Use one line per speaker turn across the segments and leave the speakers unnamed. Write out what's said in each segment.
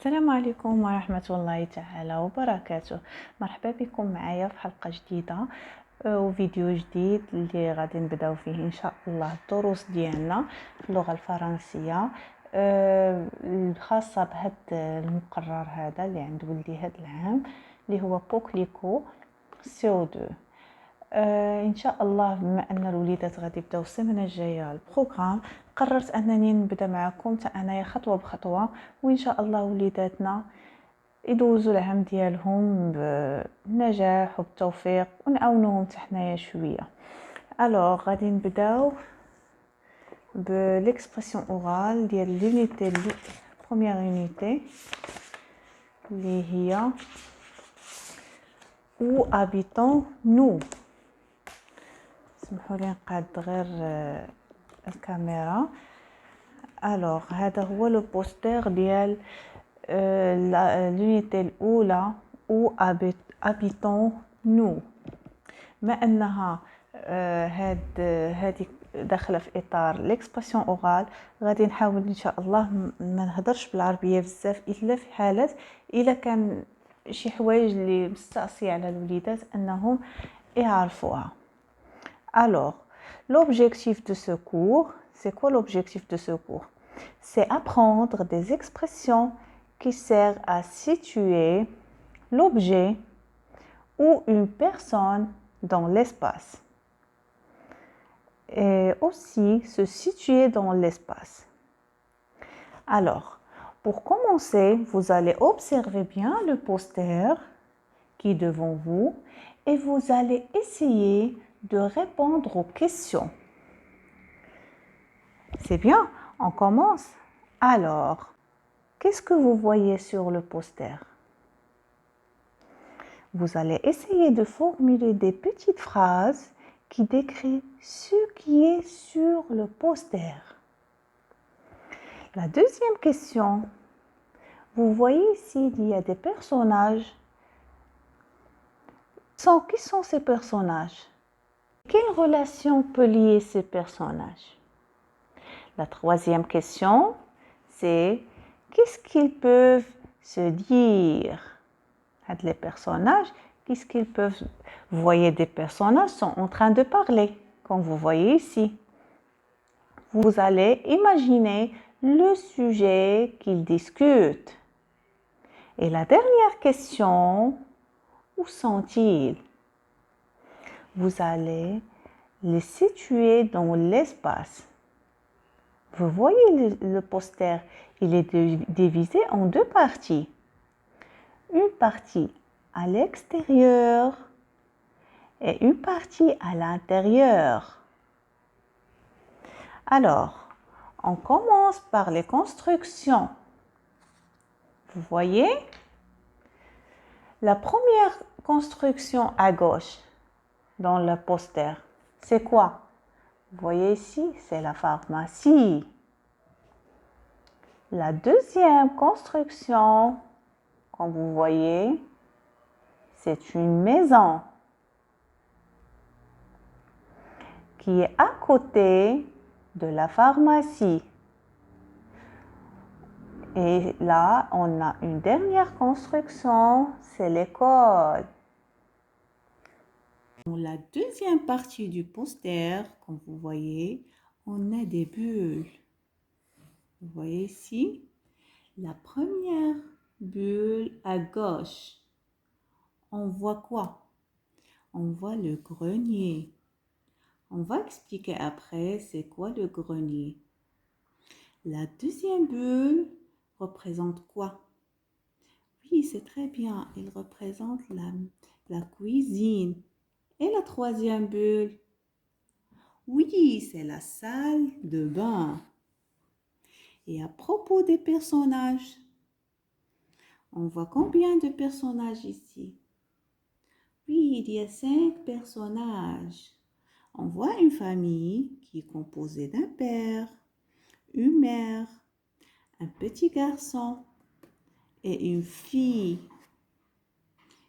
السلام عليكم ورحمة الله تعالى وبركاته. مرحبا بكم معايا في حلقة جديدة وفيديو جديد اللي غادي نبداو فيه ان شاء الله الدروس ديالنا في اللغة الفرنسية الخاصة بهذا المقرر هذا اللي عند ولدي هذا العام اللي هو بوكليكو CO2. ان شاء الله بما ان الوليدات غادي يبداو السيمانه الجايه البروغرام، قررت انني نبدا معكم حتى انايا خطوه بخطوه، وان شاء الله وليداتنا يدوزوا العام ديالهم بنجاح وبالتوفيق ونعاونوهم حتى حنايا شويه. الوغ غادي نبداو بالاكسبرسيون اورال ديال لونيتي بروميير يونيتي اللي هي ou habitons nous. سمحوا لي نقاد غير الكاميرا. الوغ هذا هو لو بوستر ديال لونيتي الاولى او habitons nous. ما انها هذه داخله في اطار ليكسبرسيون اورال، غادي نحاول ان شاء الله ما نهضرش بالعربيه بزاف الا في حاله الا كان شي حوايج اللي مستعصيه على الوليدات انهم يعرفوها. Alors, l'objectif de ce cours, c'est quoi l'objectif de ce cours? C'est apprendre des expressions qui servent à situer l'objet ou une personne dans l'espace. Et aussi se situer dans l'espace. Alors, pour commencer, vous allez observer bien le poster qui est devant vous et vous allez essayer de répondre aux questions. C'est bien, on commence. Alors, qu'est-ce que vous voyez sur le poster? Vous allez essayer de formuler des petites phrases qui décrivent ce qui est sur le poster. La deuxième question, vous voyez ici il y a des personnages. Qui sont ces personnages? Quelle relation peut lier ces personnages? La troisième question, c'est qu'est-ce qu'ils peuvent se dire? Les personnages, qu'est-ce qu'ils peuvent... Vous voyez, des personnages sont en train de parler, comme vous voyez ici. Vous allez imaginer le sujet qu'ils discutent. Et la dernière question, où sont-ils? Vous allez les situer dans l'espace. Vous voyez le poster, il est divisé en deux parties. Une partie à l'extérieur et une partie à l'intérieur. Alors, on commence par les constructions. Vous voyez? La première construction à gauche dans le poster, c'est quoi? Vous voyez ici, c'est la pharmacie. La deuxième construction, comme vous voyez, c'est une maison qui est à côté de la pharmacie. Et là, on a une dernière construction, c'est l'école. Dans la deuxième partie du poster, comme vous voyez, on a des bulles. Vous voyez ici, la première bulle à gauche. On voit quoi? On voit le grenier. On va expliquer après c'est quoi le grenier. La deuxième bulle représente quoi? Oui, c'est très bien. Il représente la cuisine. Et la troisième bulle? Oui, c'est la salle de bain. Et à propos des personnages, on voit combien de personnages ici? Oui, il y a 5 personnages. On voit une famille qui est composée d'un père, une mère, un petit garçon et une fille.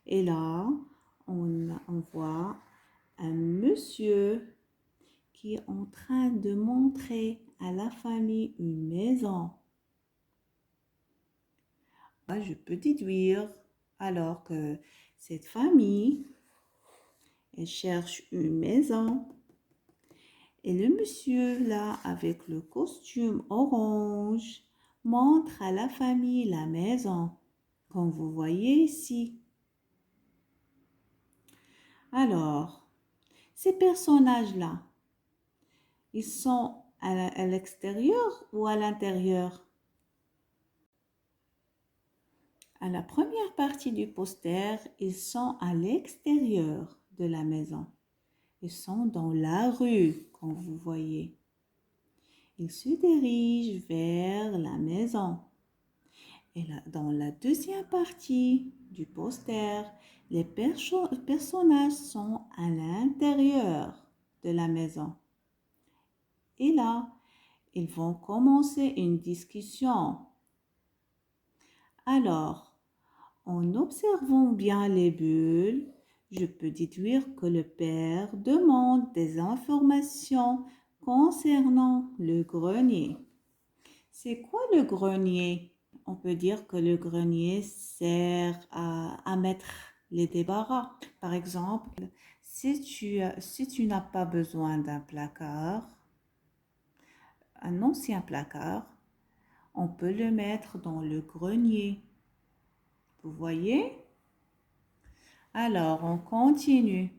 Et là, on voit un monsieur qui est en train de montrer à la famille une maison. Je peux déduire alors que cette famille, elle cherche une maison. Et le monsieur là, avec le costume orange, montre à la famille la maison, comme vous voyez ici. Alors, ces personnages-là, ils sont à l'extérieur ou à l'intérieur? À la première partie du poster, ils sont à l'extérieur de la maison. Ils sont dans la rue, comme vous voyez. Ils se dirigent vers la maison. Et là, dans la deuxième partie du poster, les personnages sont à l'intérieur de la maison. Et là, ils vont commencer une discussion. Alors, en observant bien les bulles, je peux déduire que le père demande des informations concernant le grenier. C'est quoi le grenier? On peut dire que le grenier sert à mettre les débarras. Par exemple, si tu n'as pas besoin d'un placard, un ancien placard, on peut le mettre dans le grenier. Vous voyez? Alors, on continue.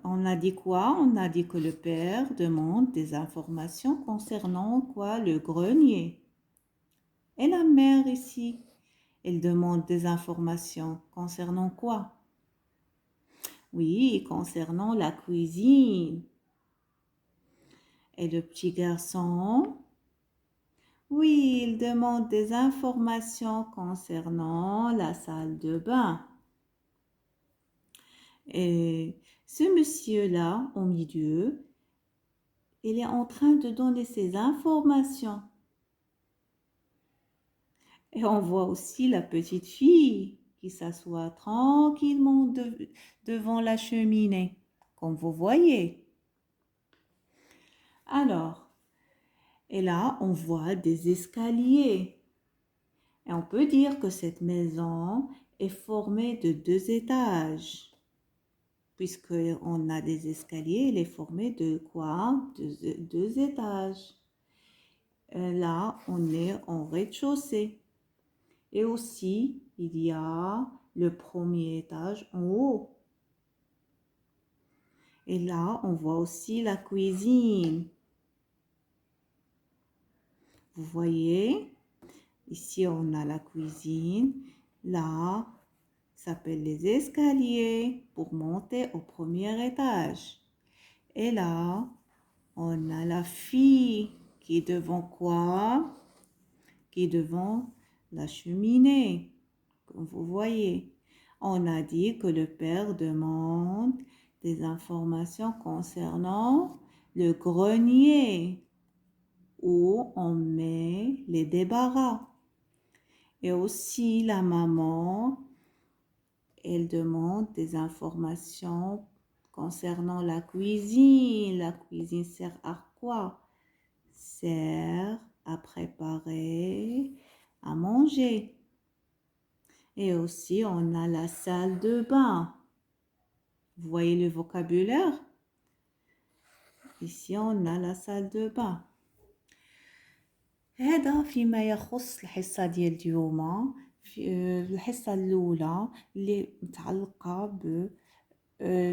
On a dit quoi? On a dit que le père demande des informations concernant quoi? Le grenier. Et la mère ici, elle demande des informations concernant quoi? Oui, concernant la cuisine. Et le petit garçon, oui, il demande des informations concernant la salle de bain. Et ce monsieur-là, au milieu, il est en train de donner ces informations. Et on voit aussi la petite fille qui s'assoit tranquillement devant la cheminée, comme vous voyez. Alors, et là, on voit des escaliers. Et on peut dire que cette maison est formée de 2 étages. Puisqu'on a des escaliers, elle est formée de quoi? Deux étages. Là, on est en rez-de-chaussée. Et aussi, il y a le premier étage en haut. Et là, on voit aussi la cuisine. Vous voyez? Ici, on a la cuisine. Là, ça s'appelle les escaliers pour monter au premier étage. Et là, on a la fille qui est devant quoi? Qui est devant la cheminée, comme vous voyez. On a dit que le père demande des informations concernant le grenier où on met les débarras. Et aussi la maman, elle demande des informations concernant la cuisine. La cuisine sert à quoi? Sert à préparer, à manger. Et aussi, on a la salle de bain. Vous voyez le vocabulaire? Ici, on a la salle de bain. هذا فيما يخص الحصة ديال اليوم. في الحصة الأولى اللي متعلقة ب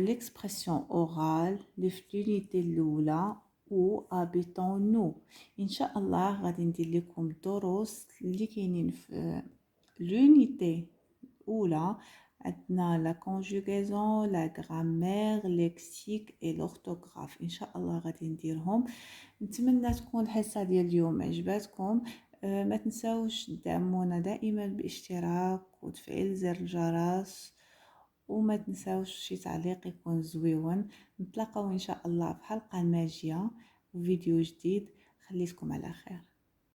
l'expression orale اللي في l'unité الأولى و habitons nous. إن شاء الله غادي ندير لكم دروس اللي كاينين في l'unité الأولى. عندنا la conjugaison, la grammaire, lexique et l'orthographe. إن شاء الله غادي نديرهم. نتمنى تكون الحصة ديال اليوم عجباتكم. ما تنساوش تدعمونا دائما باشتراك وتفعيل زر الجرس، وما تنساوش شي تعليق يكون زويون. نتلاقاو ان شاء الله في حلقة ماجية وفيديو جديد. خليكم على خير.